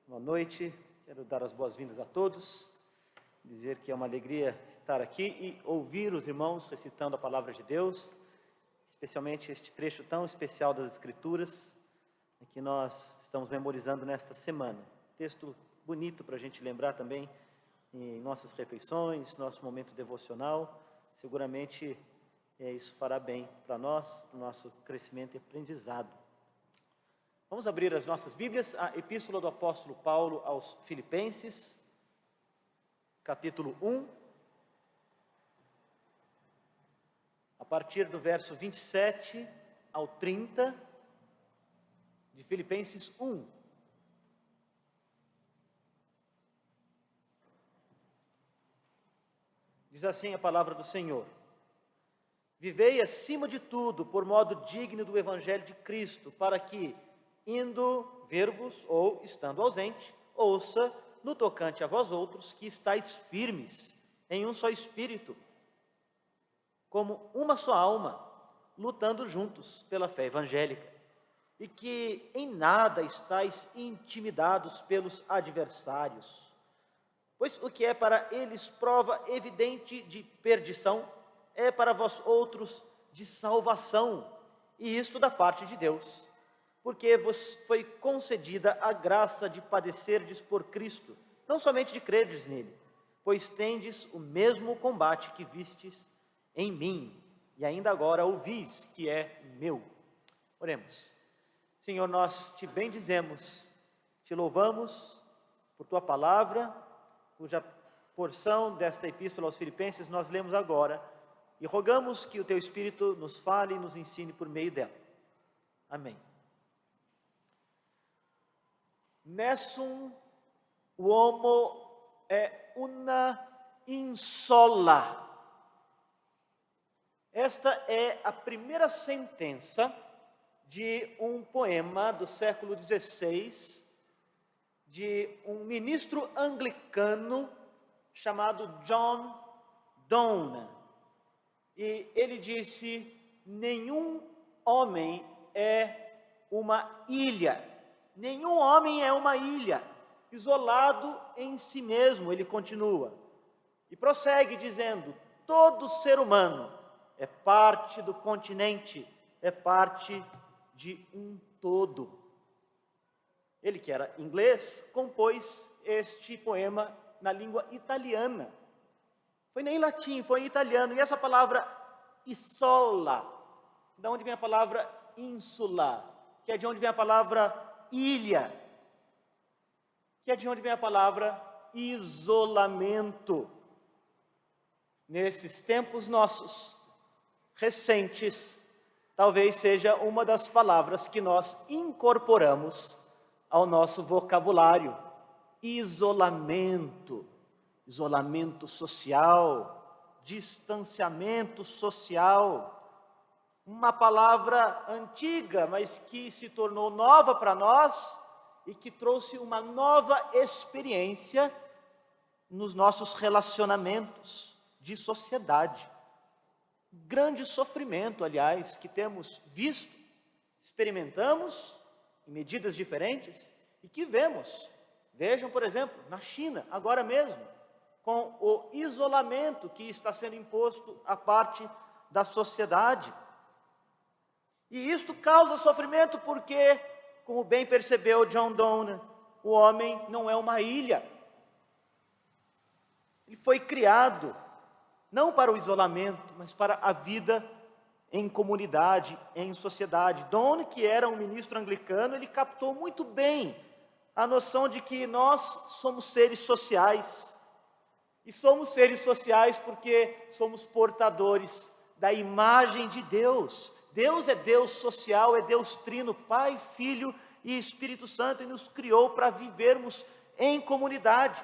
Boa noite, quero dar as boas-vindas a todos, dizer que é uma alegria estar aqui e ouvir os irmãos recitando a palavra de Deus, especialmente este trecho tão especial das Escrituras, que nós estamos memorizando nesta semana. Texto bonito para a gente lembrar também em nossas refeições, nosso momento devocional, seguramente isso fará bem para nós, para o nosso crescimento e aprendizado. Vamos abrir as nossas Bíblias, a Epístola do Apóstolo Paulo aos Filipenses, capítulo 1, a partir do verso 27 ao 30, de Filipenses 1. Diz assim a palavra do Senhor: Vivei acima de tudo por modo digno do Evangelho de Cristo, para que, indo ver-vos ou estando ausente, ouça no tocante a vós outros que estáis firmes em um só espírito, como uma só alma, lutando juntos pela fé evangélica, e que em nada estáis intimidados pelos adversários, pois o que é para eles prova evidente de perdição, é para vós outros de salvação, e isto da parte de Deus, porque vos foi concedida a graça de padecerdes por Cristo, não somente de crerdes nele, pois tendes o mesmo combate que vistes em mim, e ainda agora ouvis que é meu. Oremos. Senhor, nós te bendizemos, te louvamos por tua palavra, cuja porção desta epístola aos Filipenses nós lemos agora, e rogamos que o teu Espírito nos fale e nos ensine por meio dela. Amém. Nessum uomo è una insola. Esta é a primeira sentença de um poema do século XVI, de um ministro anglicano chamado John Donne. E ele disse: nenhum homem é uma ilha. Nenhum homem é uma ilha, isolado em si mesmo, ele continua. E prossegue dizendo: todo ser humano é parte do continente, é parte de um todo. Ele, que era inglês, compôs este poema na língua italiana. Foi nem em latim, foi em italiano. E essa palavra isola, da onde vem a palavra insula, que é de onde vem a palavra ilha, que é de onde vem a palavra isolamento. Nesses tempos nossos, recentes, talvez seja uma das palavras que nós incorporamos ao nosso vocabulário. Isolamento, isolamento social, distanciamento social. Uma palavra antiga, mas que se tornou nova para nós e que trouxe uma nova experiência nos nossos relacionamentos de sociedade. Grande sofrimento, aliás, que temos visto, experimentamos em medidas diferentes e que vemos. Vejam, por exemplo, na China, agora mesmo, com o isolamento que está sendo imposto à parte da sociedade. E isto causa sofrimento porque, como bem percebeu John Donne, o homem não é uma ilha. Ele foi criado não para o isolamento, mas para a vida em comunidade, em sociedade. Donne, que era um ministro anglicano, ele captou muito bem a noção de que nós somos seres sociais. E somos seres sociais porque somos portadores da imagem de Deus. Deus é Deus social, é Deus trino, Pai, Filho e Espírito Santo, e nos criou para vivermos em comunidade.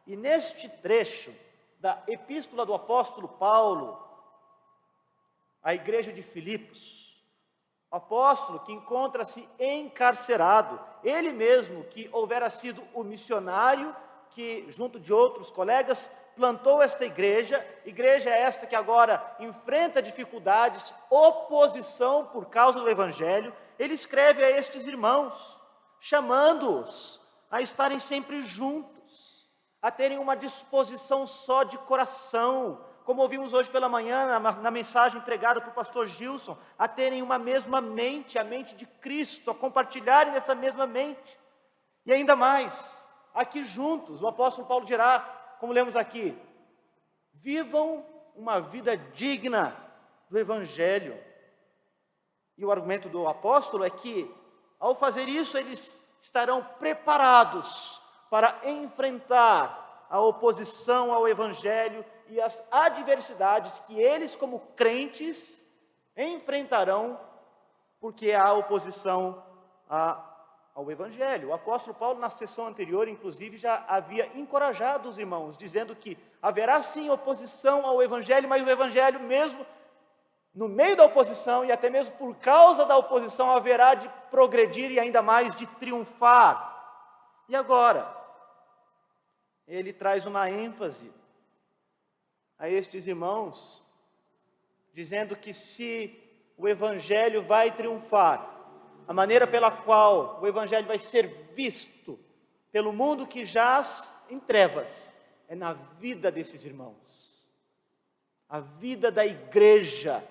E neste trecho da Epístola do Apóstolo Paulo à igreja de Filipos, o apóstolo que encontra-se encarcerado, ele mesmo que houvera sido o missionário que, junto de outros colegas, plantou esta igreja esta que agora enfrenta dificuldades, oposição por causa do Evangelho. Ele escreve a estes irmãos, chamando-os a estarem sempre juntos, a terem uma disposição só de coração, como ouvimos hoje pela manhã na mensagem pregada por pastor Gilson, a terem uma mesma mente, a mente de Cristo, a compartilharem essa mesma mente. E ainda mais, aqui juntos, o apóstolo Paulo dirá, como lemos aqui, vivam uma vida digna do Evangelho. E o argumento do apóstolo é que, ao fazer isso, eles estarão preparados para enfrentar a oposição ao Evangelho e as adversidades que eles, como crentes, enfrentarão, porque há oposição ao Evangelho. O apóstolo Paulo, na sessão anterior, inclusive, já havia encorajado os irmãos, dizendo que haverá sim oposição ao Evangelho, mas o Evangelho mesmo, no meio da oposição e até mesmo por causa da oposição, haverá de progredir e ainda mais de triunfar. E agora, ele traz uma ênfase a estes irmãos, dizendo que se o Evangelho vai triunfar, a maneira pela qual o Evangelho vai ser visto pelo mundo que jaz em trevas, é na vida desses irmãos. A vida da igreja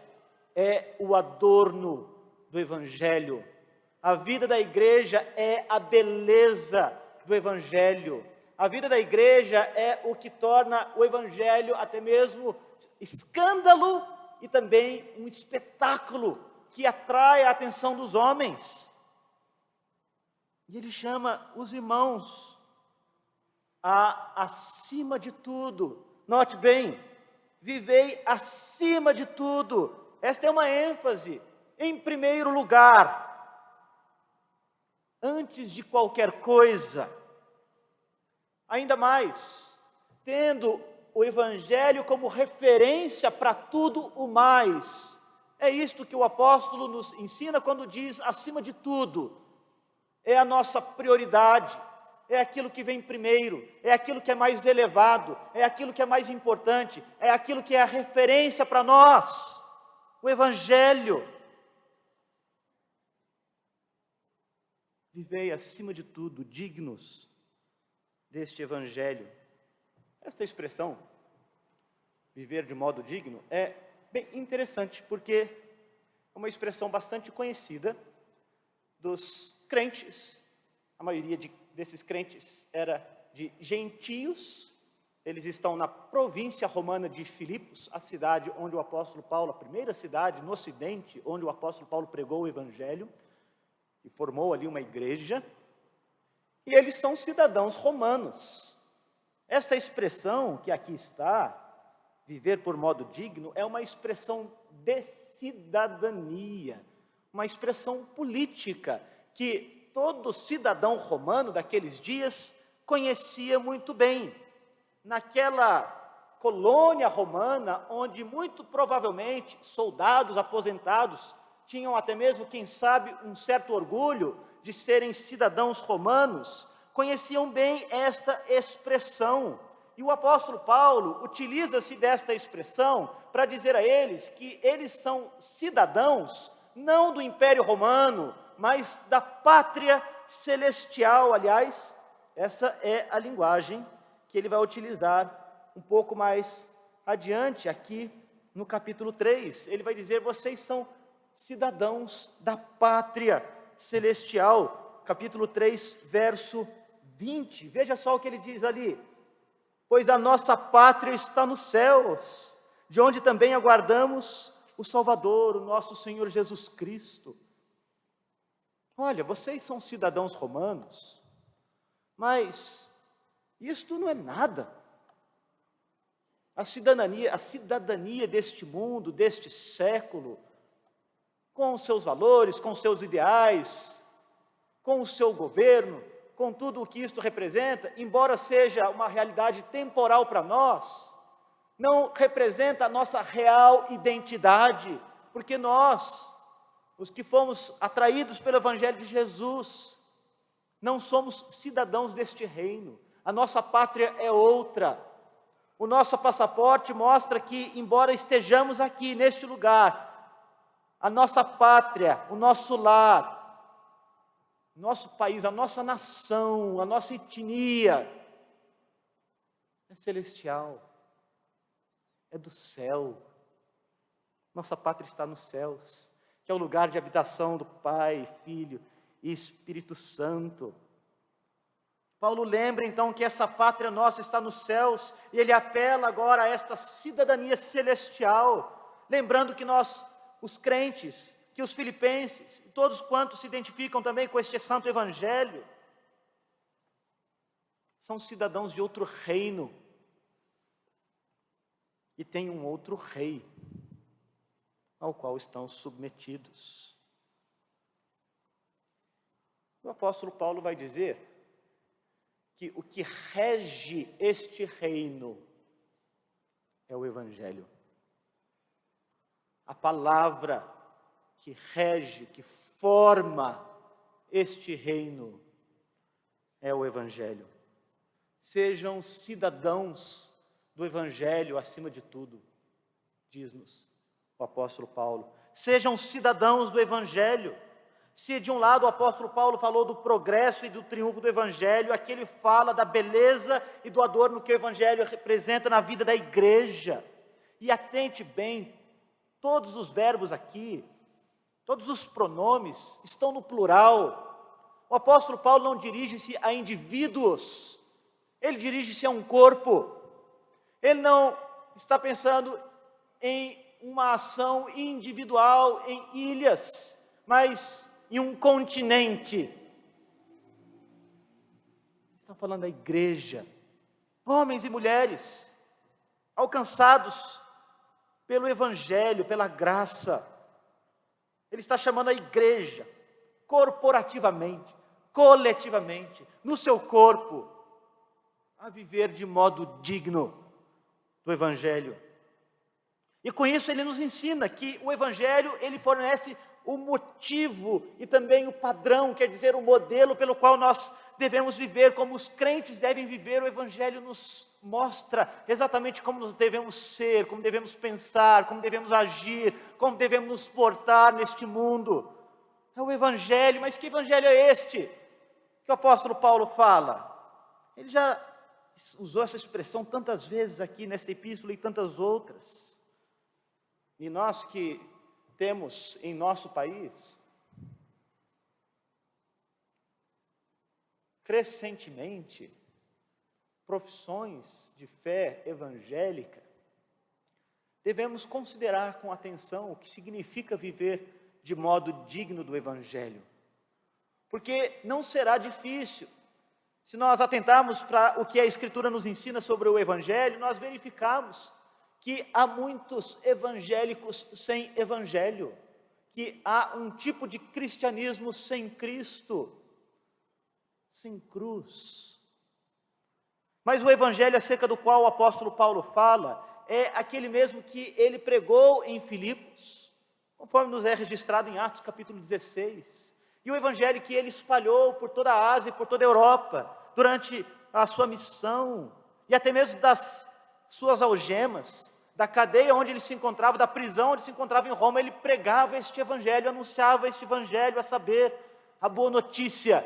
é o adorno do Evangelho. A vida da igreja é a beleza do Evangelho. A vida da igreja é o que torna o Evangelho até mesmo escândalo e também um espetáculo que atrai a atenção dos homens. E ele chama os irmãos a, acima de tudo, note bem, vivei acima de tudo. Esta é uma ênfase, em primeiro lugar, antes de qualquer coisa. Ainda mais, tendo o Evangelho como referência para tudo o mais. É isto que o apóstolo nos ensina quando diz, acima de tudo, é a nossa prioridade, é aquilo que vem primeiro, é aquilo que é mais elevado, é aquilo que é mais importante, é aquilo que é a referência para nós, o Evangelho. Vivei acima de tudo, dignos deste Evangelho. Esta expressão, viver de modo digno, é bem interessante, porque é uma expressão bastante conhecida dos crentes. A maioria desses crentes era de gentios. Eles estão na província romana de Filipos, a cidade onde o apóstolo Paulo, a primeira cidade no ocidente, onde o apóstolo Paulo pregou o Evangelho, e formou ali uma igreja. E eles são cidadãos romanos. Essa expressão que aqui está, viver por modo digno, é uma expressão de cidadania, uma expressão política que todo cidadão romano daqueles dias conhecia muito bem. Naquela colônia romana, onde muito provavelmente soldados aposentados tinham até mesmo, quem sabe, um certo orgulho de serem cidadãos romanos, conheciam bem esta expressão. E o apóstolo Paulo utiliza-se desta expressão para dizer a eles que eles são cidadãos, não do Império Romano, mas da pátria celestial. Aliás, essa é a linguagem que ele vai utilizar um pouco mais adiante, aqui no capítulo 3. Ele vai dizer, vocês são cidadãos da pátria celestial. Capítulo 3, verso 20. Veja só o que ele diz ali. Pois a nossa pátria está nos céus, de onde também aguardamos o Salvador, o nosso Senhor Jesus Cristo. Olha, vocês são cidadãos romanos, mas isto não é nada. A cidadania deste mundo, deste século, com os seus valores, com os seus ideais, com o seu governo, com tudo o que isto representa, embora seja uma realidade temporal para nós, não representa a nossa real identidade, porque nós, os que fomos atraídos pelo Evangelho de Jesus, não somos cidadãos deste reino, a nossa pátria é outra. O nosso passaporte mostra que, embora estejamos aqui, neste lugar, a nossa pátria, o nosso lar, nosso país, a nossa nação, a nossa etnia é celestial, é do céu. Nossa pátria está nos céus, que é o lugar de habitação do Pai, Filho e Espírito Santo. Paulo lembra então que essa pátria nossa está nos céus, e ele apela agora a esta cidadania celestial, lembrando que nós, os crentes, que os filipenses, e todos quantos se identificam também com este santo evangelho, são cidadãos de outro reino, e têm um outro rei, ao qual estão submetidos. O apóstolo Paulo vai dizer que o que rege este reino é o Evangelho. A palavra que rege, que forma este reino é o Evangelho. Sejam cidadãos do Evangelho acima de tudo, diz-nos o apóstolo Paulo. Sejam cidadãos do Evangelho. Se de um lado o apóstolo Paulo falou do progresso e do triunfo do Evangelho, aqui ele fala da beleza e do adorno que o Evangelho representa na vida da igreja. E atente bem, todos os verbos aqui, todos os pronomes estão no plural. O apóstolo Paulo não dirige-se a indivíduos, ele dirige-se a um corpo. Ele não está pensando em uma ação individual em ilhas, mas em um continente. Está falando da igreja, homens e mulheres, alcançados pelo Evangelho, pela graça. Ele está chamando a igreja, corporativamente, coletivamente, no seu corpo, a viver de modo digno do Evangelho. E com isso ele nos ensina que o Evangelho, ele fornece o motivo e também o padrão, quer dizer, o modelo pelo qual nós devemos viver, como os crentes devem viver. O Evangelho nos mostra exatamente como nós devemos ser, como devemos pensar, como devemos agir, como devemos nos portar neste mundo. É o Evangelho. Mas que Evangelho é este que o apóstolo Paulo fala? Ele já usou essa expressão tantas vezes aqui nesta epístola e tantas outras. E nós que temos em nosso país, crescentemente, profissões de fé evangélica, devemos considerar com atenção o que significa viver de modo digno do Evangelho. Porque não será difícil. Se nós atentarmos para o que a Escritura nos ensina sobre o Evangelho, nós verificamos que há muitos evangélicos sem Evangelho, que há um tipo de cristianismo sem Cristo, sem cruz. Mas o Evangelho acerca do qual o apóstolo Paulo fala, é aquele mesmo que ele pregou em Filipos, conforme nos é registrado em Atos capítulo 16. E o Evangelho que ele espalhou por toda a Ásia e por toda a Europa, durante a sua missão, e até mesmo das suas algemas, da cadeia onde ele se encontrava, da prisão onde se encontrava em Roma, ele pregava este Evangelho, anunciava este Evangelho, a saber, a boa notícia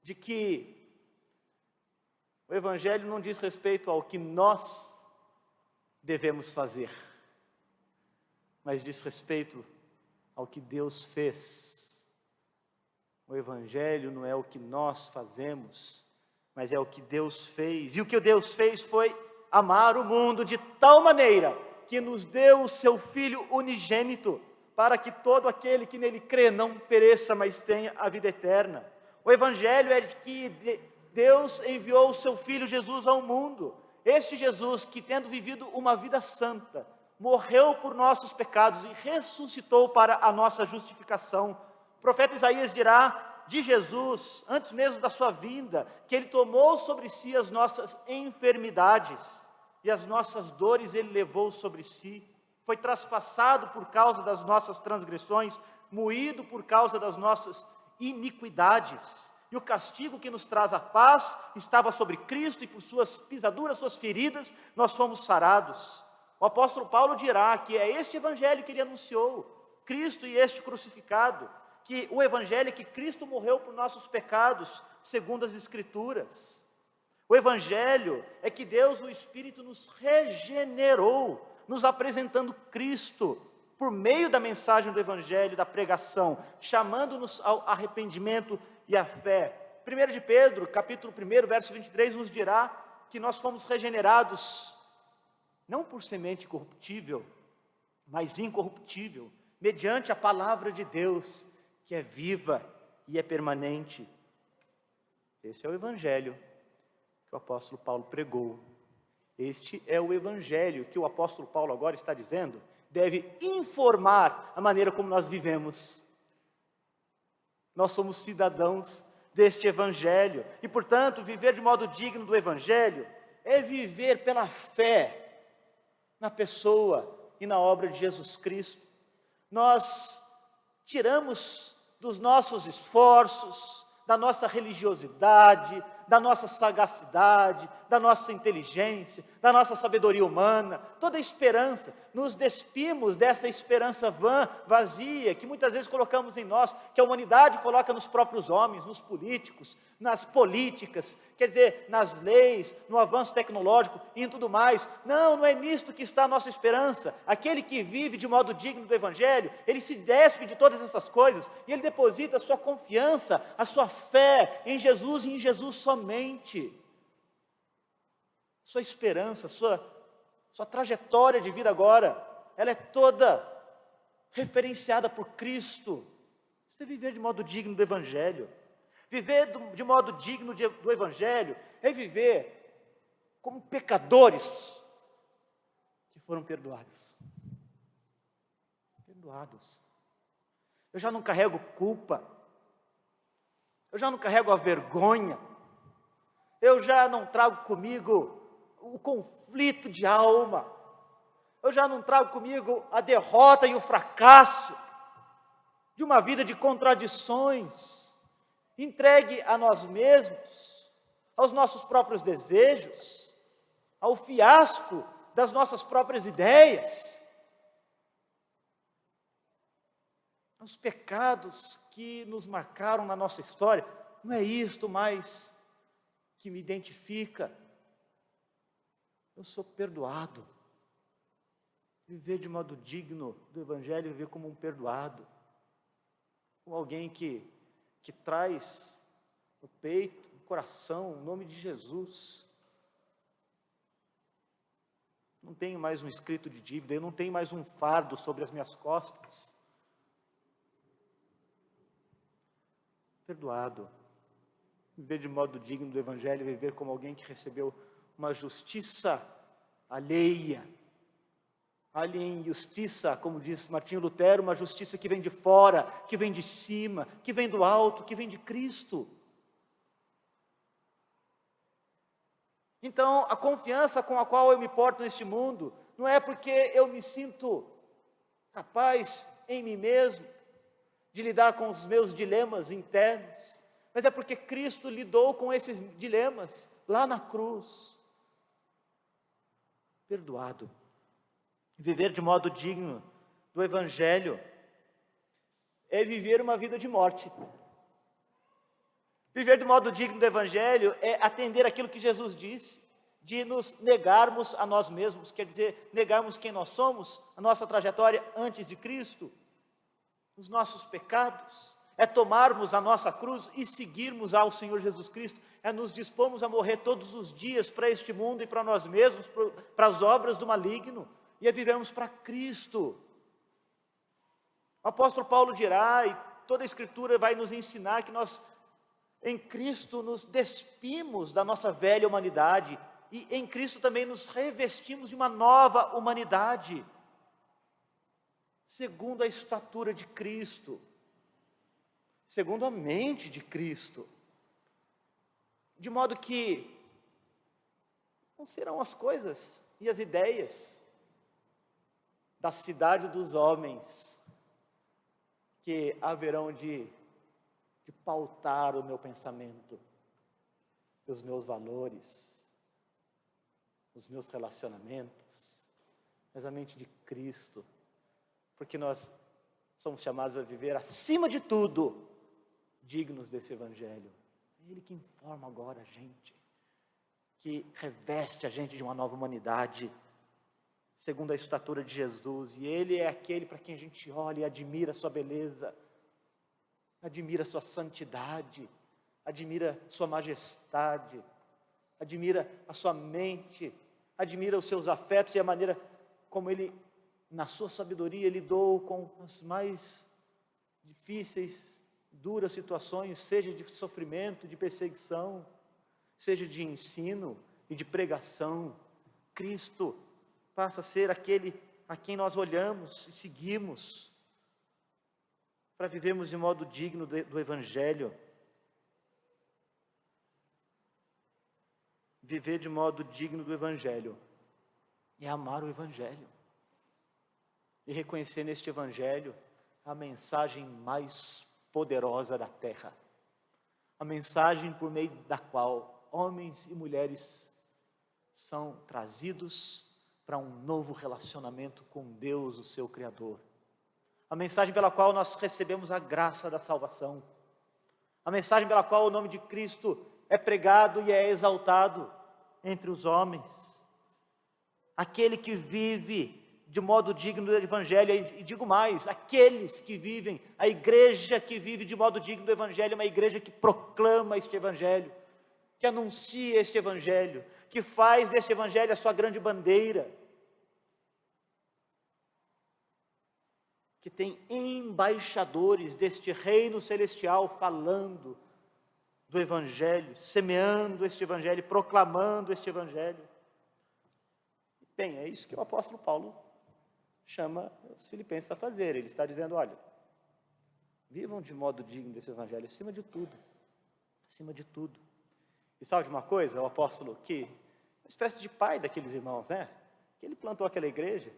de que o Evangelho não diz respeito ao que nós devemos fazer, mas diz respeito ao que Deus fez. O Evangelho não é o que nós fazemos, mas é o que Deus fez. E o que Deus fez foi amar o mundo de tal maneira que nos deu o seu Filho unigênito, para que todo aquele que nele crê não pereça, mas tenha a vida eterna. O Evangelho é que Deus enviou o seu Filho Jesus ao mundo. Este Jesus que, tendo vivido uma vida santa, morreu por nossos pecados e ressuscitou para a nossa justificação. O profeta Isaías dirá de Jesus, antes mesmo da sua vinda, que ele tomou sobre si as nossas enfermidades e as nossas dores ele levou sobre si. Foi traspassado por causa das nossas transgressões, moído por causa das nossas iniquidades. E o castigo que nos traz a paz estava sobre Cristo, e por suas pisaduras, suas feridas, nós fomos sarados. O apóstolo Paulo dirá que é este Evangelho que ele anunciou, Cristo e este crucificado, que o Evangelho é que Cristo morreu por nossos pecados, segundo as Escrituras. O Evangelho é que Deus, o Espírito, nos regenerou, nos apresentando Cristo, por meio da mensagem do Evangelho, da pregação, chamando-nos ao arrependimento e à fé. 1 de Pedro, capítulo 1, verso 23, nos dirá que nós fomos regenerados, não por semente corruptível, mas incorruptível, mediante a palavra de Deus, que é viva e é permanente. Esse é o Evangelho que o apóstolo Paulo pregou. Este é o Evangelho que o apóstolo Paulo agora está dizendo, deve informar a maneira como nós vivemos. Nós somos cidadãos deste Evangelho, e portanto, viver de modo digno do Evangelho, é viver pela fé na pessoa e na obra de Jesus Cristo. Nós tiramos dos nossos esforços, da nossa religiosidade, da nossa sagacidade, da nossa inteligência, da nossa sabedoria humana, toda a esperança, nos despimos dessa esperança vã, vazia, que muitas vezes colocamos em nós, que a humanidade coloca nos próprios homens, nos políticos, nas políticas, quer dizer, nas leis, no avanço tecnológico e em tudo mais. Não é nisto que está a nossa esperança. Aquele que vive de modo digno do Evangelho, ele se despe de todas essas coisas e ele deposita a sua confiança, a sua fé em Jesus e em Jesus somente. Sua esperança, sua trajetória de vida agora, ela é toda referenciada por Cristo. Você deve viver de modo digno do Evangelho. Viver de modo digno do Evangelho é viver como pecadores que foram perdoados. Perdoados. Eu já não carrego culpa. Eu já não carrego a vergonha. Eu já não trago comigo o conflito de alma. Eu já não trago comigo a derrota e o fracasso de uma vida de contradições, entregue a nós mesmos, aos nossos próprios desejos, ao fiasco das nossas próprias ideias, aos pecados que nos marcaram na nossa história. Não é isto mais que me identifica. Eu sou perdoado. Viver de modo digno do Evangelho, viver como um perdoado, como alguém que traz no peito, no coração, o nome de Jesus. Não tenho mais um escrito de dívida, eu não tenho mais um fardo sobre as minhas costas. Perdoado. Viver de modo digno do Evangelho, viver como alguém que recebeu uma justiça alheia. Alien justiça, como diz Martinho Lutero, uma justiça que vem de fora, que vem de cima, que vem do alto, que vem de Cristo. Então, a confiança com a qual eu me porto neste mundo, não é porque eu me sinto capaz em mim mesmo de lidar com os meus dilemas internos, mas é porque Cristo lidou com esses dilemas lá na cruz. Perdoado. Viver de modo digno do Evangelho é viver uma vida de morte. Viver de modo digno do Evangelho é atender aquilo que Jesus disse, de nos negarmos a nós mesmos, quer dizer, negarmos quem nós somos, a nossa trajetória antes de Cristo, os nossos pecados, é tomarmos a nossa cruz e seguirmos ao Senhor Jesus Cristo, é nos dispormos a morrer todos os dias para este mundo e para nós mesmos, para as obras do maligno, e a vivermos para Cristo. O apóstolo Paulo dirá, e toda a Escritura vai nos ensinar, que nós em Cristo nos despimos da nossa velha humanidade, e em Cristo também nos revestimos de uma nova humanidade, segundo a estatura de Cristo, segundo a mente de Cristo, de modo que não serão as coisas e as ideias da cidade dos homens que haverão de pautar o meu pensamento, os meus valores, os meus relacionamentos, mas a mente de Cristo, porque nós somos chamados a viver acima de tudo, dignos desse evangelho. É Ele que informa agora a gente, que reveste a gente de uma nova humanidade, segundo a estatura de Jesus, e Ele é aquele para quem a gente olha e admira a sua beleza, admira a sua santidade, admira a sua majestade, admira a sua mente, admira os seus afetos e a maneira como Ele, na sua sabedoria, lidou com as mais difíceis, duras situações, seja de sofrimento, de perseguição, seja de ensino e de pregação. Cristo passa a ser aquele a quem nós olhamos e seguimos, para vivermos de modo digno do Evangelho. Viver de modo digno do Evangelho é amar o Evangelho e reconhecer neste Evangelho a mensagem mais poderosa da terra, a mensagem por meio da qual homens e mulheres são trazidos para um novo relacionamento com Deus, o seu Criador, a mensagem pela qual nós recebemos a graça da salvação, a mensagem pela qual o nome de Cristo é pregado e é exaltado entre os homens, aquele que vive de modo digno do Evangelho, e digo mais, aqueles que vivem, a igreja que vive de modo digno do Evangelho, é uma igreja que proclama este Evangelho, que anuncia este Evangelho, que faz deste Evangelho a sua grande bandeira, que tem embaixadores deste reino celestial falando do Evangelho, semeando este Evangelho, proclamando este Evangelho. Bem, é isso que o apóstolo Paulo chama os filipenses a fazer. Ele está dizendo, olha, vivam de modo digno desse Evangelho, acima de tudo, acima de tudo. E sabe de uma coisa, o apóstolo, que uma espécie de pai daqueles irmãos, né? Que ele plantou aquela igreja,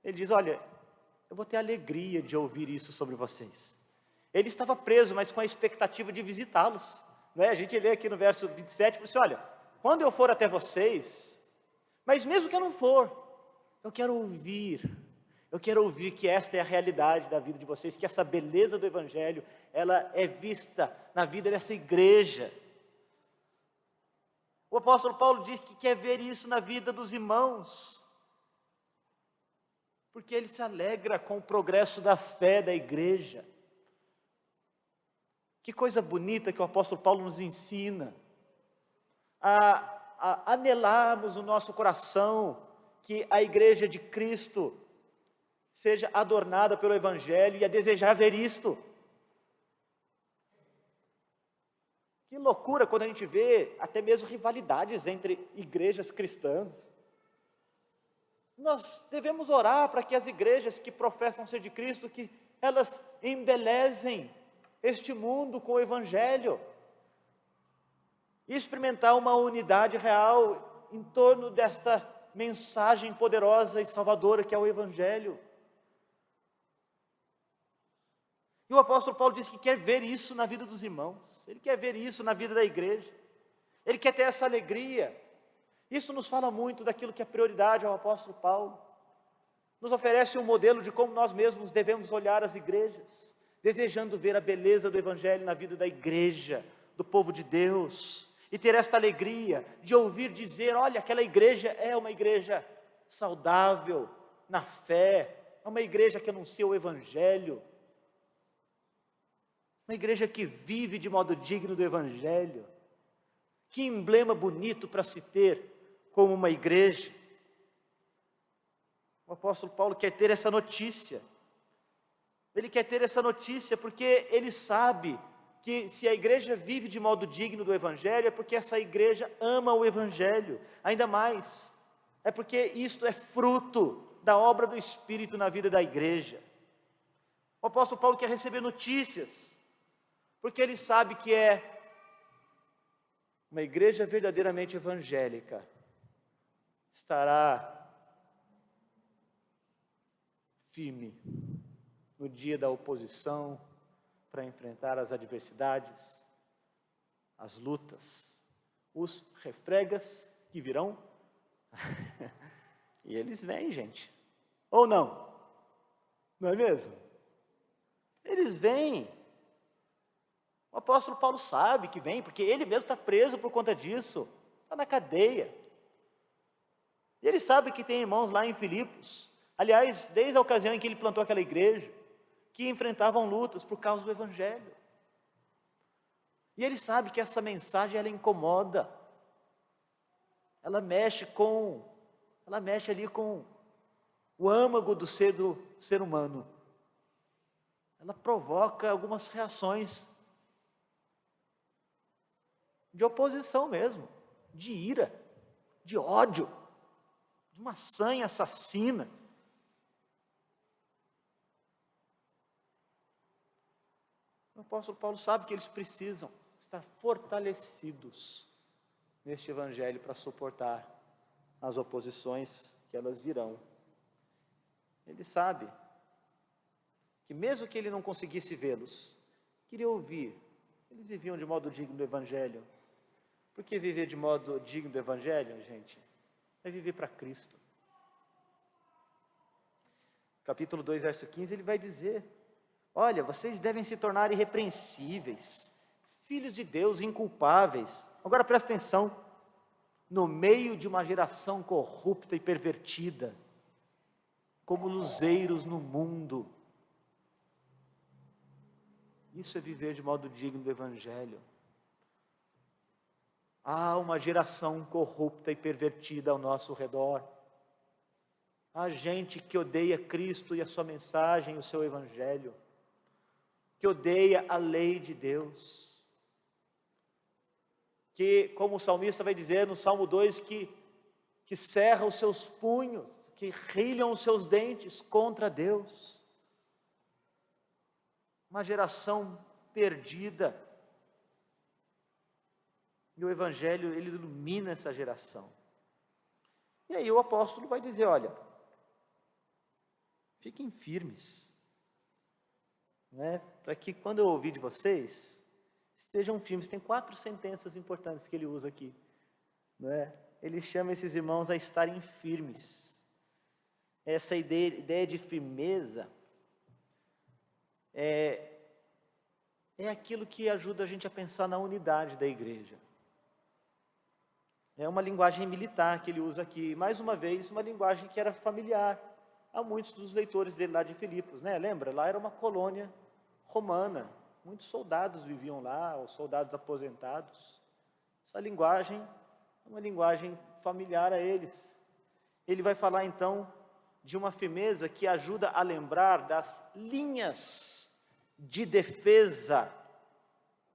ele diz, olha, eu vou ter alegria de ouvir isso sobre vocês. Ele estava preso, mas com a expectativa de visitá-los. Não é? A gente lê aqui no verso 27, fala assim, olha, quando eu for até vocês, mas mesmo que eu não for, eu quero ouvir que esta é a realidade da vida de vocês, que essa beleza do Evangelho, ela é vista na vida dessa igreja. O apóstolo Paulo diz que quer ver isso na vida dos irmãos, porque ele se alegra com o progresso da fé da igreja. Que coisa bonita que o apóstolo Paulo nos ensina a anelarmos o nosso coração, que a igreja de Cristo seja adornada pelo Evangelho e a desejar ver isto. Que loucura quando a gente vê até mesmo rivalidades entre igrejas cristãs. Nós devemos orar para que as igrejas que professam ser de Cristo, que elas embelezem este mundo com o Evangelho, e experimentar uma unidade real em torno desta mensagem poderosa e salvadora que é o Evangelho. E o apóstolo Paulo diz que quer ver isso na vida dos irmãos, ele quer ver isso na vida da igreja, ele quer ter essa alegria. Isso nos fala muito daquilo que é prioridade ao apóstolo Paulo, nos oferece um modelo de como nós mesmos devemos olhar as igrejas, desejando ver a beleza do Evangelho na vida da igreja, do povo de Deus, e ter esta alegria de ouvir dizer, olha, aquela igreja é uma igreja saudável na fé, é uma igreja que anuncia o Evangelho, uma igreja que vive de modo digno do Evangelho. Que emblema bonito para se ter como uma igreja. O apóstolo Paulo quer ter essa notícia. Ele quer ter essa notícia porque ele sabe que se a igreja vive de modo digno do Evangelho, é porque essa igreja ama o Evangelho. Ainda mais, é porque isto é fruto da obra do Espírito na vida da igreja. O apóstolo Paulo quer receber notícias, porque ele sabe que é uma igreja verdadeiramente evangélica estará firme no dia da oposição para enfrentar as adversidades, as lutas, os refregas que virão. E eles vêm, gente. Ou não? Não é mesmo? Eles vêm. O apóstolo Paulo sabe que vem, porque ele mesmo está preso por conta disso, está na cadeia. E ele sabe que tem irmãos lá em Filipos, aliás, desde a ocasião em que ele plantou aquela igreja, que enfrentavam lutas por causa do Evangelho. E ele sabe que essa mensagem, ela incomoda, ela mexe ali com o âmago do ser humano. Ela provoca algumas reações de oposição mesmo, de ira, de ódio, de uma sanha assassina. O apóstolo Paulo sabe que eles precisam estar fortalecidos neste evangelho para suportar as oposições que elas virão. Ele sabe que mesmo que ele não conseguisse vê-los, queria ouvir. Eles viviam de modo digno do evangelho. Porque viver de modo digno do evangelho, gente, é viver para Cristo. Capítulo 2, verso 15, ele vai dizer: olha, vocês devem se tornar irrepreensíveis, filhos de Deus, inculpáveis. Agora presta atenção, no meio de uma geração corrupta e pervertida, como luzeiros no mundo. Isso é viver de modo digno do evangelho. Há uma geração corrupta e pervertida ao nosso redor. Há gente que odeia Cristo e a sua mensagem, o seu evangelho, que odeia a lei de Deus, que, como o salmista vai dizer no Salmo 2, que cerra os seus punhos, que rilham os seus dentes contra Deus. Uma geração perdida. E o evangelho, ele ilumina essa geração. E aí o apóstolo vai dizer: olha, fiquem firmes, para que quando eu ouvir de vocês, estejam firmes. Tem 4 sentenças importantes que ele usa aqui, Ele chama esses irmãos a estarem firmes. Essa ideia de firmeza é aquilo que ajuda a gente a pensar na unidade da igreja. É uma linguagem militar que ele usa aqui, mais uma vez, uma linguagem que era familiar a muitos dos leitores dele lá de Filipos, Lembra? Lá era uma colônia romana, muitos soldados viviam lá, os soldados aposentados. Essa linguagem é uma linguagem familiar a eles. Ele vai falar então de uma firmeza que ajuda a lembrar das linhas de defesa,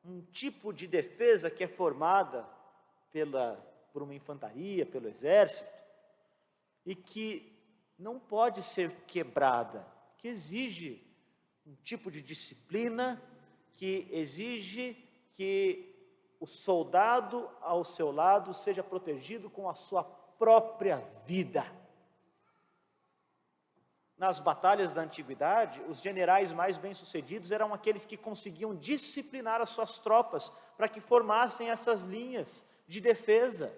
um tipo de defesa que é formada por uma infantaria, pelo exército, e que não pode ser quebrada, que exige um tipo de disciplina, que exige que o soldado ao seu lado seja protegido com a sua própria vida. Nas batalhas da antiguidade, os generais mais bem-sucedidos eram aqueles que conseguiam disciplinar as suas tropas para que formassem essas linhas de defesa,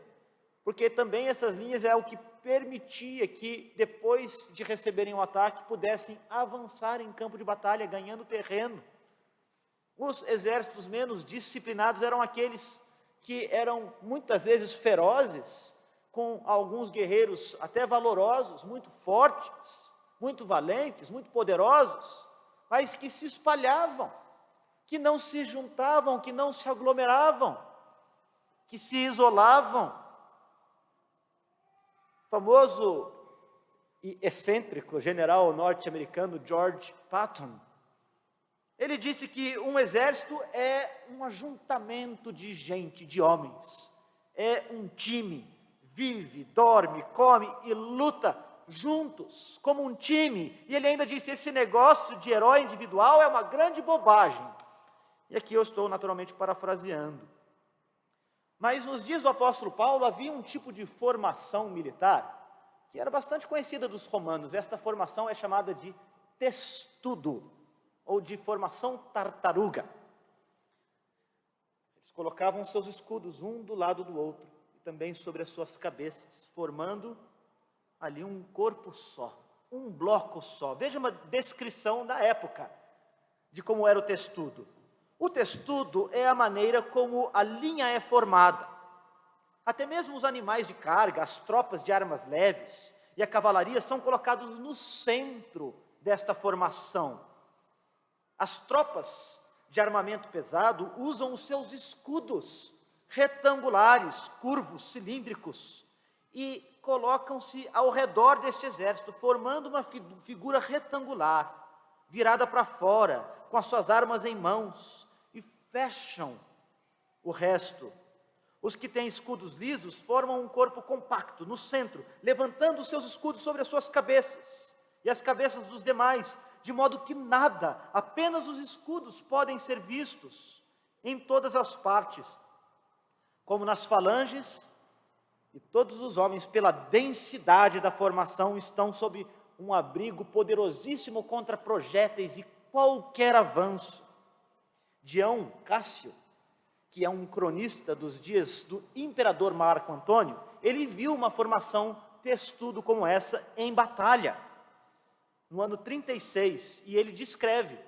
porque também essas linhas é o que permitia que, depois de receberem um ataque, pudessem avançar em campo de batalha, ganhando terreno. Os exércitos menos disciplinados eram aqueles que eram muitas vezes ferozes, com alguns guerreiros até valorosos, muito fortes, muito valentes, muito poderosos, mas que se espalhavam, que não se juntavam, que não se aglomeravam, que se isolavam. O famoso e excêntrico general norte-americano George Patton, ele disse que um exército é um ajuntamento de gente, de homens, é um time, vive, dorme, come e luta juntos, como um time. E ele ainda disse: esse negócio de herói individual é uma grande bobagem. E aqui eu estou naturalmente parafraseando. Mas nos dias do apóstolo Paulo havia um tipo de formação militar que era bastante conhecida dos romanos. Esta formação é chamada de testudo, ou de formação tartaruga. Eles colocavam seus escudos um do lado do outro, e também sobre as suas cabeças, formando ali um corpo só, um bloco só. Veja uma descrição da época, de como era o testudo. O testudo é a maneira como a linha é formada. Até mesmo os animais de carga, as tropas de armas leves e a cavalaria são colocados no centro desta formação. As tropas de armamento pesado usam os seus escudos retangulares, curvos, cilíndricos, e colocam-se ao redor deste exército, formando uma figura retangular, virada para fora, com as suas armas em mãos, e fecham o resto. Os que têm escudos lisos formam um corpo compacto no centro, levantando os seus escudos sobre as suas cabeças e as cabeças dos demais, de modo que nada, apenas os escudos podem ser vistos em todas as partes, como nas falanges, e todos os homens, pela densidade da formação, estão sob um abrigo poderosíssimo contra projéteis e qualquer avanço. Dião Cássio, que é um cronista dos dias do imperador Marco Antônio, ele viu uma formação testudo como essa em batalha, no ano 36, e ele descreve,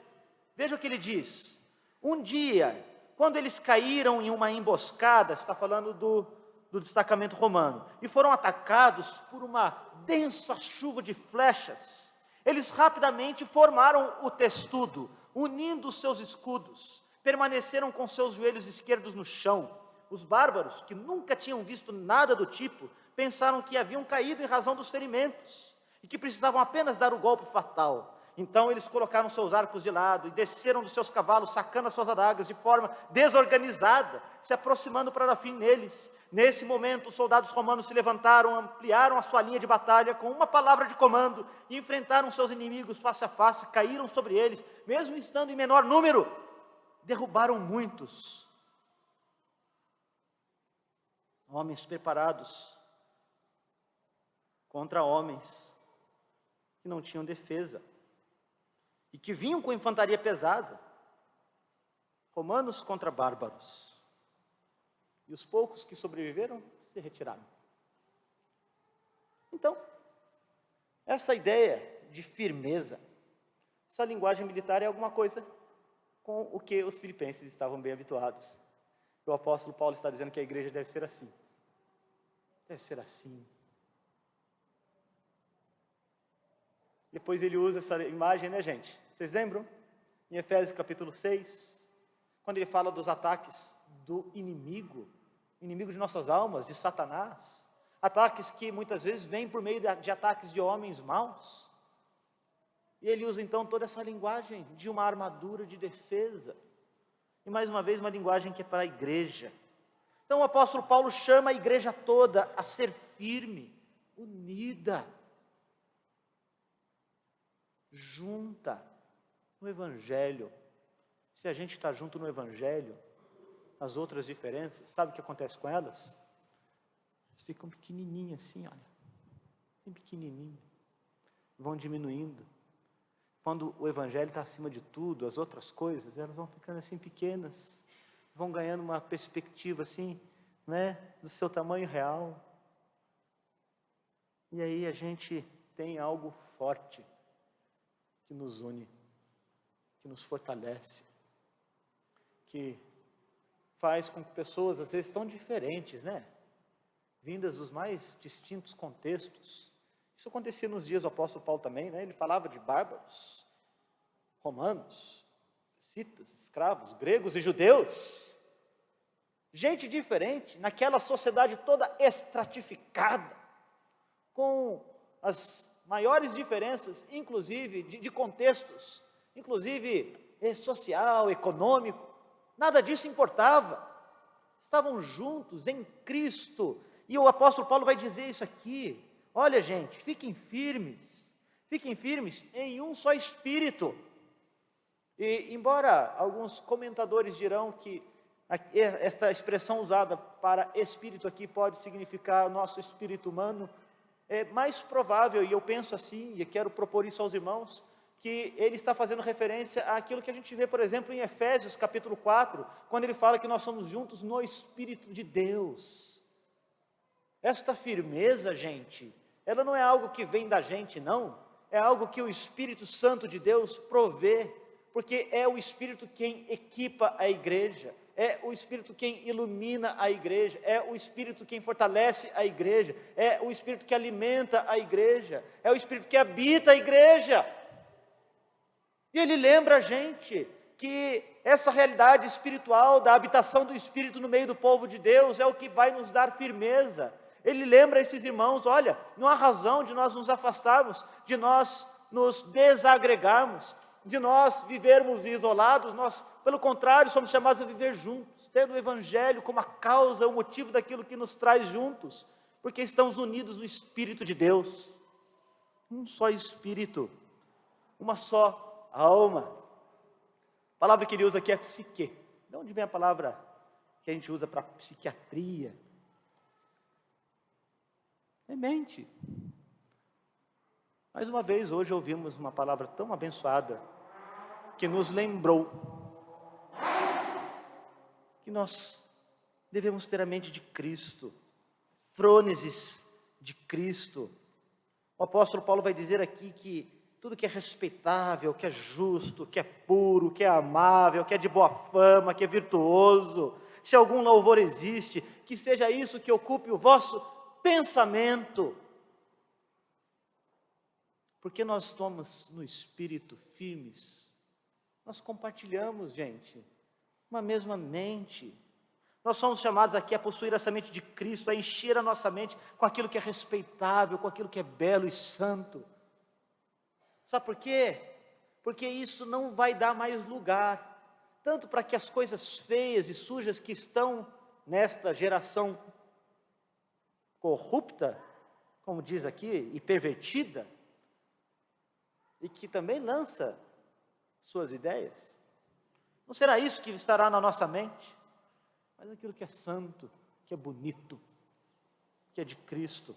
veja o que ele diz: um dia, quando eles caíram em uma emboscada, está falando do destacamento romano, e foram atacados por uma densa chuva de flechas, eles rapidamente formaram o testudo, unindo os seus escudos, permaneceram com seus joelhos esquerdos no chão. Os bárbaros, que nunca tinham visto nada do tipo, pensaram que haviam caído em razão dos ferimentos, e que precisavam apenas dar o golpe fatal. Então eles colocaram seus arcos de lado e desceram dos seus cavalos, sacando as suas adagas de forma desorganizada, se aproximando para dar fim neles. Nesse momento, os soldados romanos se levantaram, ampliaram a sua linha de batalha com uma palavra de comando e enfrentaram seus inimigos face a face, caíram sobre eles, mesmo estando em menor número, derrubaram muitos. Homens preparados contra homens que não tinham defesa e que vinham com infantaria pesada, romanos contra bárbaros, e os poucos que sobreviveram se retiraram. Então, essa ideia de firmeza, essa linguagem militar é alguma coisa com o que os filipenses estavam bem habituados. O apóstolo Paulo está dizendo que a igreja deve ser assim. Deve ser assim. Depois ele usa essa imagem, né, gente? Vocês lembram? Em Efésios capítulo 6, quando ele fala dos ataques do inimigo de nossas almas, de Satanás, ataques que muitas vezes vêm por meio de ataques de homens maus. E ele usa então toda essa linguagem de uma armadura de defesa. E mais uma vez uma linguagem que é para a igreja. Então o apóstolo Paulo chama a igreja toda a ser firme, unida, junta no Evangelho. Se a gente está junto no Evangelho, as outras diferenças, sabe o que acontece com elas? Elas ficam pequenininhas assim, olha, bem pequenininhas, vão diminuindo. Quando o Evangelho está acima de tudo, as outras coisas, elas vão ficando assim pequenas, vão ganhando uma perspectiva assim, né, do seu tamanho real. E aí a gente tem algo forte que nos une, que nos fortalece, que faz com que pessoas, às vezes tão diferentes, né, vindas dos mais distintos contextos. Isso acontecia nos dias do apóstolo Paulo também, né? Ele falava de bárbaros, romanos, citas, escravos, gregos e judeus. Gente diferente, naquela sociedade toda estratificada, com as maiores diferenças, inclusive de contextos, inclusive social, econômico, nada disso importava. Estavam juntos em Cristo, e o apóstolo Paulo vai dizer isso aqui. Olha, gente, fiquem firmes em um só espírito. E embora alguns comentadores dirão que esta expressão usada para espírito aqui pode significar o nosso espírito humano, é mais provável, e eu penso assim, e quero propor isso aos irmãos, que ele está fazendo referência àquilo que a gente vê, por exemplo, em Efésios capítulo 4, quando ele fala que nós somos juntos no Espírito de Deus. Esta firmeza, gente, ela não é algo que vem da gente, não. É algo que o Espírito Santo de Deus provê Porque é o Espírito quem equipa a igreja, é o Espírito quem ilumina a igreja, é o Espírito quem fortalece a igreja, é o Espírito que alimenta a igreja, é o Espírito que habita a igreja. E ele lembra a gente que essa realidade espiritual da habitação do Espírito no meio do povo de Deus é o que vai nos dar firmeza. Ele lembra esses irmãos, olha, não há razão de nós nos afastarmos, de nós nos desagregarmos, de nós vivermos isolados, nós, pelo contrário, somos chamados a viver juntos, tendo o Evangelho como a causa, o motivo daquilo que nos traz juntos, porque estamos unidos no Espírito de Deus, um só Espírito, uma só alma. A palavra que ele usa aqui é psique. De onde vem a palavra que a gente usa para psiquiatria? É mente. Mais uma vez, hoje ouvimos uma palavra tão abençoada, que nos lembrou que nós devemos ter a mente de Cristo, frônesis de Cristo. O apóstolo Paulo vai dizer aqui que tudo que é respeitável, que é justo, que é puro, que é amável, que é de boa fama, que é virtuoso, se algum louvor existe, que seja isso que ocupe o vosso pensamento. Porque nós estamos no Espírito firmes, nós compartilhamos, gente, uma mesma mente. Nós somos chamados aqui a possuir essa mente de Cristo, a encher a nossa mente com aquilo que é respeitável, com aquilo que é belo e santo. Sabe por quê? Porque isso não vai dar mais lugar, tanto para que as coisas feias e sujas que estão nesta geração corrupta, como diz aqui, e pervertida, e que também lança suas ideias. Não será isso que estará na nossa mente, mas aquilo que é santo, que é bonito, que é de Cristo.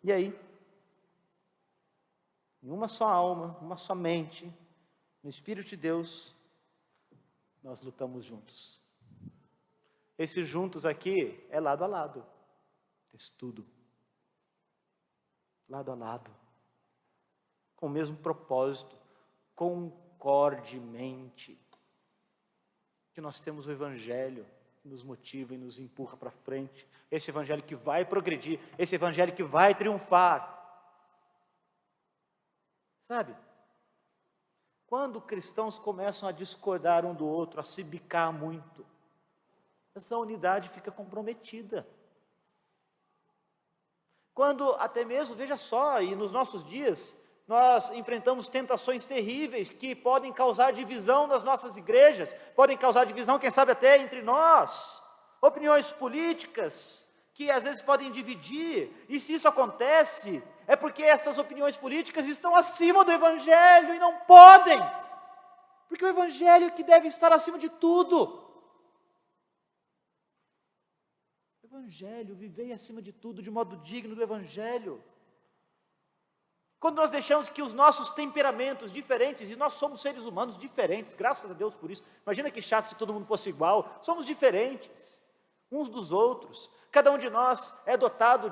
E aí, em uma só alma, uma só mente, no Espírito de Deus, nós lutamos juntos. Esse juntos aqui é lado a lado, testudo, lado a lado, com o mesmo propósito, concordemente, que nós temos o Evangelho que nos motiva e nos empurra para frente, esse Evangelho que vai progredir, esse Evangelho que vai triunfar. Sabe, quando cristãos começam a discordar um do outro, a se bicar muito, essa unidade fica comprometida. Quando até mesmo, veja só, e nos nossos dias, nós enfrentamos tentações terríveis que podem causar divisão nas nossas igrejas, podem causar divisão, quem sabe até entre nós, opiniões políticas, que às vezes podem dividir, e se isso acontece, é porque essas opiniões políticas estão acima do Evangelho e não podem, porque o Evangelho é que deve estar acima de tudo. O Evangelho, vivei acima de tudo, de modo digno do Evangelho. Quando nós deixamos que os nossos temperamentos diferentes, e nós somos seres humanos diferentes, graças a Deus por isso, imagina que chato se todo mundo fosse igual, somos diferentes, uns dos outros, cada um de nós é dotado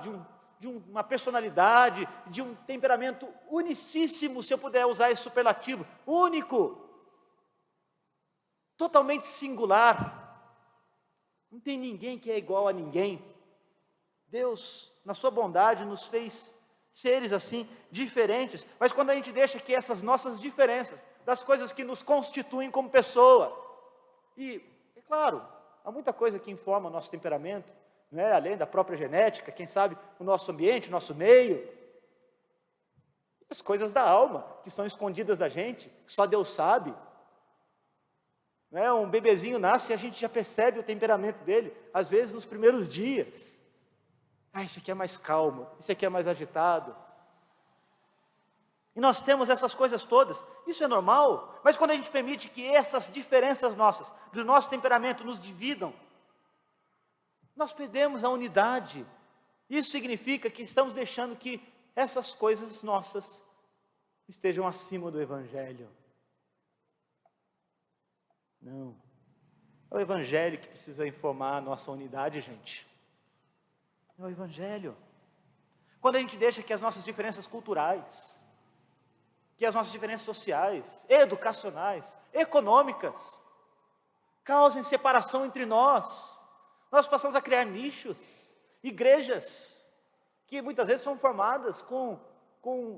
de uma personalidade, de um temperamento unicíssimo, se eu puder usar esse superlativo, único, totalmente singular, não tem ninguém que é igual a ninguém. Deus, na sua bondade, nos fez seres assim, diferentes, mas quando a gente deixa que essas nossas diferenças, das coisas que nos constituem como pessoa, e, é claro, há muita coisa que informa o nosso temperamento, não é? Além da própria genética, quem sabe o nosso ambiente, o nosso meio, as coisas da alma, que são escondidas da gente, que só Deus sabe. Não é? Um bebezinho nasce e a gente já percebe o temperamento dele, às vezes nos primeiros dias. Esse aqui é mais calmo, esse aqui é mais agitado. E nós temos essas coisas todas, isso é normal, mas quando a gente permite que essas diferenças nossas, do nosso temperamento, nos dividam, nós perdemos a unidade. Isso significa que estamos deixando que essas coisas nossas estejam acima do Evangelho. Não, é o Evangelho que precisa informar a nossa unidade, gente. É o Evangelho. Quando a gente deixa que as nossas diferenças culturais, que as nossas diferenças sociais, educacionais, econômicas, causem separação entre nós. Nós passamos a criar nichos, igrejas, que muitas vezes são formadas com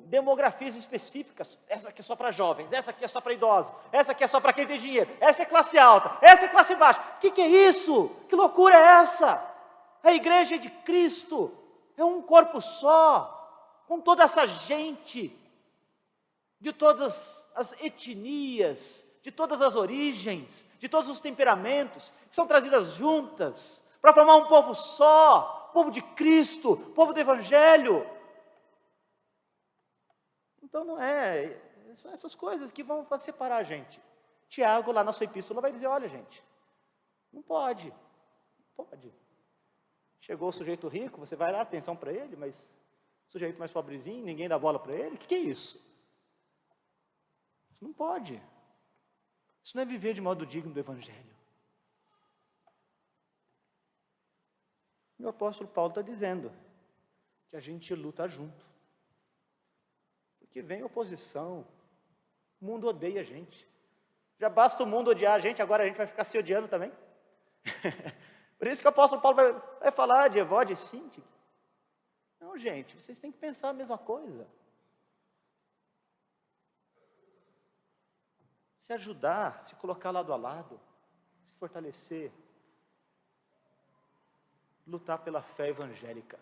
demografias específicas. Essa aqui é só para jovens, essa aqui é só para idosos, essa aqui é só para quem tem dinheiro, essa é classe alta, essa é classe baixa. O que é isso? Que loucura é essa? A igreja de Cristo é um corpo só, com toda essa gente, de todas as etnias, de todas as origens, de todos os temperamentos, que são trazidas juntas, para formar um povo só, povo de Cristo, povo do Evangelho. Então não são essas coisas que vão separar a gente. Tiago, lá na sua epístola, vai dizer, olha gente, não pode. Chegou o sujeito rico, você vai lá, atenção para ele, mas o sujeito mais pobrezinho, ninguém dá bola para ele, o que é isso? Isso não pode. Isso não é viver de modo digno do Evangelho. E o apóstolo Paulo está dizendo que a gente luta junto. Porque vem oposição, o mundo odeia a gente. Já basta o mundo odiar a gente, agora a gente vai ficar se odiando também. Por isso que o apóstolo Paulo vai falar de Evódia e Síntique. Não, gente, vocês têm que pensar a mesma coisa. Se ajudar, se colocar lado a lado, se fortalecer, lutar pela fé evangélica.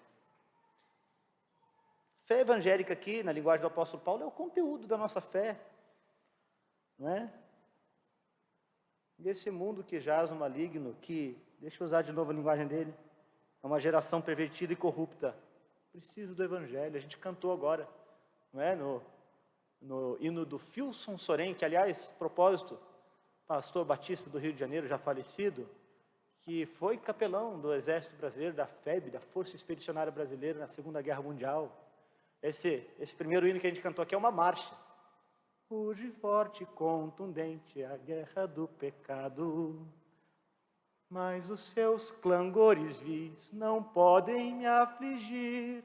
Fé evangélica aqui, na linguagem do apóstolo Paulo, é o conteúdo da nossa fé, não é? Desse mundo que jaz no maligno, que, deixa eu usar de novo a linguagem dele, é uma geração pervertida e corrupta, precisa do Evangelho. A gente cantou agora, não é? No hino do Filson Soren, que aliás, propósito, pastor batista do Rio de Janeiro, já falecido, que foi capelão do Exército Brasileiro, da FEB, da Força Expedicionária Brasileira na Segunda Guerra Mundial. Esse primeiro hino que a gente cantou aqui é uma marcha. Ruge forte e contundente a guerra do pecado, mas os seus clangores vis não podem me afligir.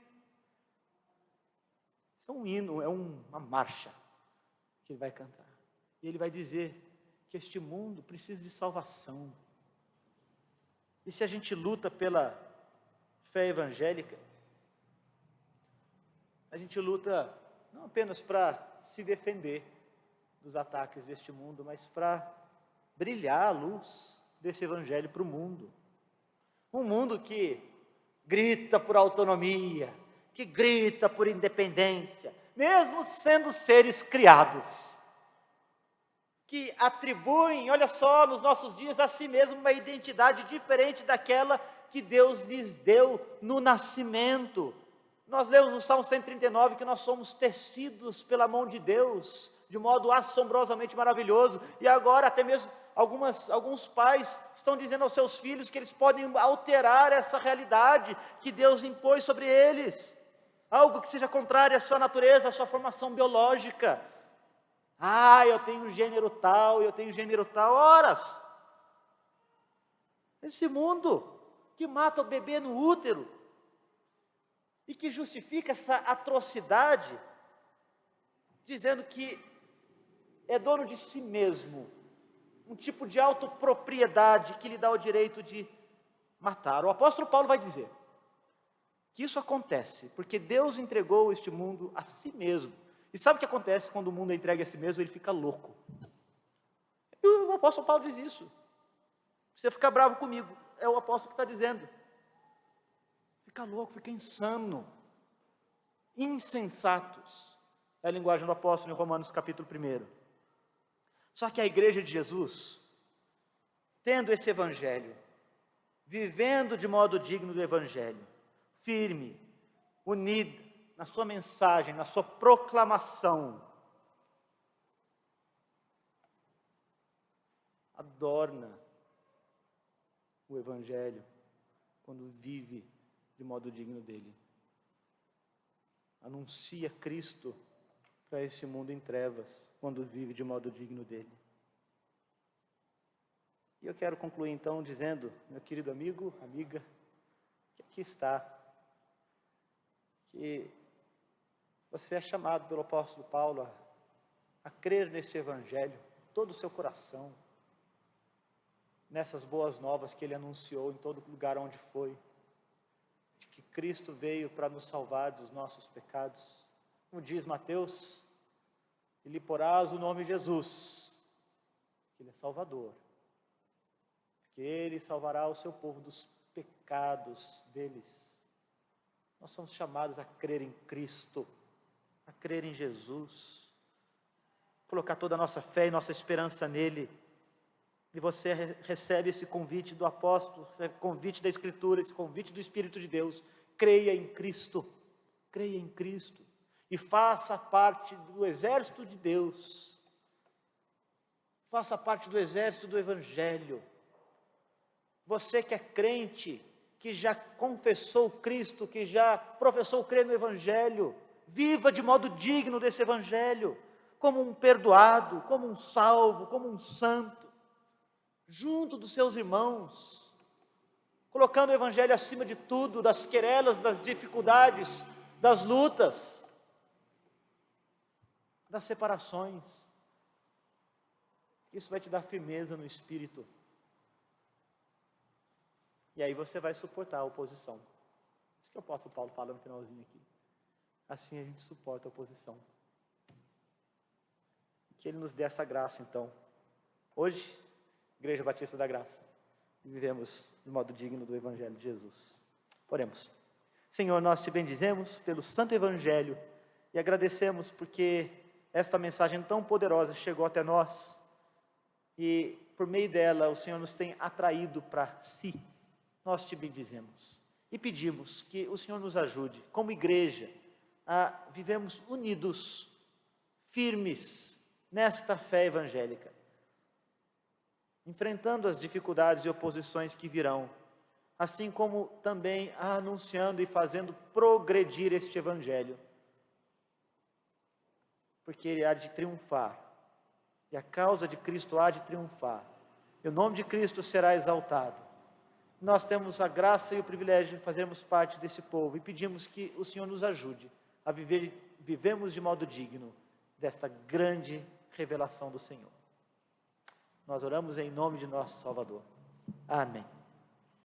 Isso é um hino, é uma marcha que ele vai cantar. E ele vai dizer que este mundo precisa de salvação. E se a gente luta pela fé evangélica, a gente luta não apenas para se defender dos ataques deste mundo, mas para brilhar a luz desse evangelho para o mundo. Um mundo que grita por autonomia, que grita por independência, mesmo sendo seres criados, que atribuem, olha só, nos nossos dias a si mesmo uma identidade diferente daquela que Deus lhes deu no nascimento. Nós lemos no Salmo 139 que nós somos tecidos pela mão de Deus, de modo assombrosamente maravilhoso, e agora até mesmo alguns pais estão dizendo aos seus filhos que eles podem alterar essa realidade que Deus impôs sobre eles, algo que seja contrário à sua natureza, à sua formação biológica. Eu tenho gênero tal, horas. Esse mundo que mata o bebê no útero, e que justifica essa atrocidade, dizendo que é dono de si mesmo, um tipo de autopropriedade que lhe dá o direito de matar. O apóstolo Paulo vai dizer que isso acontece porque Deus entregou este mundo a si mesmo. E sabe o que acontece quando o mundo é entregue a si mesmo? Ele fica louco. E o apóstolo Paulo diz isso. Você fica bravo comigo, é o apóstolo que está dizendo. Fica louco, fica insano, insensatos, é a linguagem do apóstolo em Romanos capítulo 1. Só que a igreja de Jesus, tendo esse evangelho, vivendo de modo digno do evangelho, firme, unida na sua mensagem, na sua proclamação, adorna o evangelho quando vive de modo digno dele. Anuncia Cristo para esse mundo em trevas, quando vive de modo digno dele. E eu quero concluir então dizendo, meu querido amigo, amiga, que aqui está, que você é chamado pelo apóstolo Paulo a a crer neste Evangelho, todo o seu coração, nessas boas novas que Ele anunciou em todo lugar onde foi, de que Cristo veio para nos salvar dos nossos pecados. Como diz Mateus, e lhe porás o nome Jesus, que Ele é Salvador, porque Ele salvará o seu povo dos pecados deles. Nós somos chamados a crer em Cristo, a crer em Jesus, colocar toda a nossa fé e nossa esperança nele. E você recebe esse convite do apóstolo, esse convite da Escritura, esse convite do Espírito de Deus. Creia em Cristo, creia em Cristo e faça parte do exército de Deus, faça parte do exército do Evangelho. Você que é crente, que já confessou Cristo, que já professou crer no Evangelho, viva de modo digno desse Evangelho, como um perdoado, como um salvo, como um santo, junto dos seus irmãos, colocando o Evangelho acima de tudo, das querelas, das dificuldades, das lutas, das separações. Isso vai te dar firmeza no espírito. E aí você vai suportar a oposição. Isso que o apóstolo Paulo fala no finalzinho aqui. Assim a gente suporta a oposição. Que Ele nos dê essa graça, então. Hoje, Igreja Batista da Graça, vivemos de modo digno do Evangelho de Jesus. Oremos. Senhor, nós te bendizemos pelo Santo Evangelho e agradecemos porque esta mensagem tão poderosa chegou até nós e por meio dela o Senhor nos tem atraído para si. Nós te bendizemos e pedimos que o Senhor nos ajude, como igreja, a vivermos unidos, firmes nesta fé evangélica, enfrentando as dificuldades e oposições que virão, assim como também anunciando e fazendo progredir este Evangelho, porque ele há de triunfar, e a causa de Cristo há de triunfar, e o nome de Cristo será exaltado. Nós temos a graça e o privilégio de fazermos parte desse povo, e pedimos que o Senhor nos ajude a vivermos de modo digno desta grande revelação do Senhor. Nós oramos em nome de nosso Salvador. Amém.